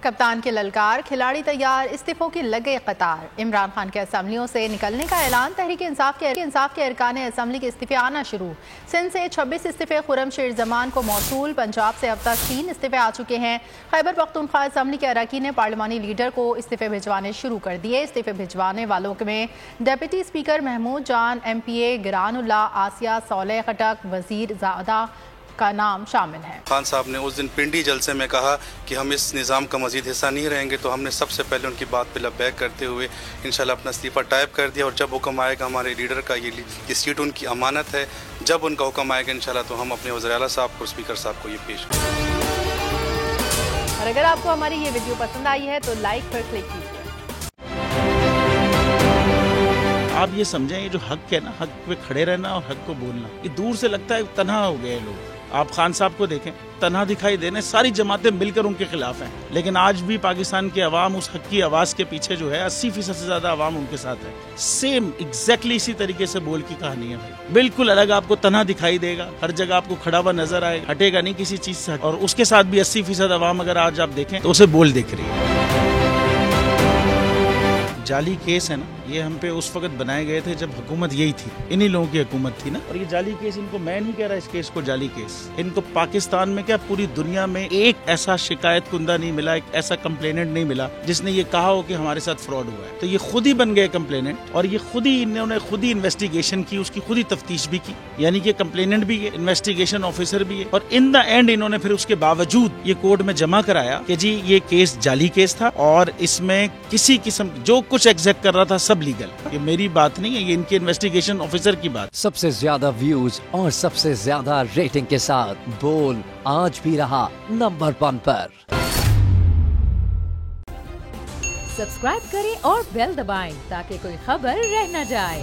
कप्तान के ललकार, खिलाड़ी तैयार, इस्तीफों की लगे कतार। इमरान खान के असम्बलियों से निकलने का ऐलान, तहरीक इंसाफ के अरकान असम्बली के इस्तीफे आना शुरू। सिंध से 26 इस्तीफे खुर्रम शेर जमान को मौसूल। पंजाब से अब तक 3 इस्तीफे आ चुके हैं। खैबर पख्तूनख्वा असम्बली के अरकान ने पार्लिमानी लीडर को इस्तीफे भिजवाने शुरू कर दिए। इस्तीफे भिजवाने वालों में डिप्टी स्पीकर महमूद जान, MPA गिरानुल्लाह, आसिया सौलेह खटक, वजीर ज़ादा का नाम शामिल है। खान साहब ने उस दिन पिंडी जलसे में कहा कि हम इस निज़ाम का मजीद हिस्सा नहीं रहेंगे, तो हमने सबसे पहले उनकी बात पे लबैक करते हुए इंशाल्लाह अपना इस्तीफ़ा टाइप कर दिया। और जब हुक्म आएगा, हमारे लीडर का ये सीट उनकी अमानत है, जब उनका हुक्म आएगा इंशाल्लाह तो हम अपने वज़ीर आला साहब और स्पीकर साहब को ये पेश करेंगे। और अगर आपको हमारी ये वीडियो पसंद आई है तो लाइक पर क्लिक कीजिए। आप ये समझें, ये जो हक है ना, हक पे खड़े रहना और हक को बोलना, ये दूर से लगता है तन्हा हो गए लोग। आप खान साहब को देखें, तन्हा दिखाई देने, सारी जमातें मिलकर उनके खिलाफ हैं, लेकिन आज भी पाकिस्तान की आवाम उस हक की आवाज के पीछे जो है 80% से ज्यादा आवाम उनके साथ है। सेम एग्जैक्टली इसी तरीके से बोल की कहानी है भाई। बिल्कुल अलग आपको तन्हा दिखाई देगा, हर जगह आपको खड़ा हुआ नजर आएगा, हटेगा नहीं किसी चीज से। और उसके साथ भी 80% आवाम अगर आज आप देखें तो उसे बोल दिख रही है। जाली केस है ना, ये हम पे उस वक्त बनाए गए थे जब हुकूमत यही थी, इन्हीं लोगों की हुकूमत थी ना। और ये जाली केस, इनको मैं नहीं कह रहा इस केस को जाली केस, इनको पाकिस्तान में क्या पूरी दुनिया में एक ऐसा शिकायत कुंदा नहीं मिला, एक ऐसा कंप्लेनेंट नहीं मिला जिसने ये कहा हो कि हमारे साथ फ्रॉड हुआ है। तो ये खुद ही बन गए कंप्लेनेंट, और ये खुद ही इन्होंने खुद ही इन्वेस्टिगेशन की, उसकी खुद ही तफ्तीश भी की, यानी कि कंप्लेनेंट भी है, इन्वेस्टिगेशन ऑफिसर भी है। और इन द एंड इन्होंने फिर उसके बावजूद ये कोर्ट में जमा कराया कि जी ये केस जाली केस था और इसमें किसी किस्म जो कुछ एग्जैक्ट कर रहा था सब लीगल। ये मेरी बात नहीं है, ये इनके इन्वेस्टिगेशन ऑफिसर की बात। सबसे ज्यादा व्यूज और सबसे ज्यादा रेटिंग के साथ बोल आज भी रहा नंबर 1 पर। सब्सक्राइब करें और बेल दबाएं ताकि कोई खबर रह न जाए।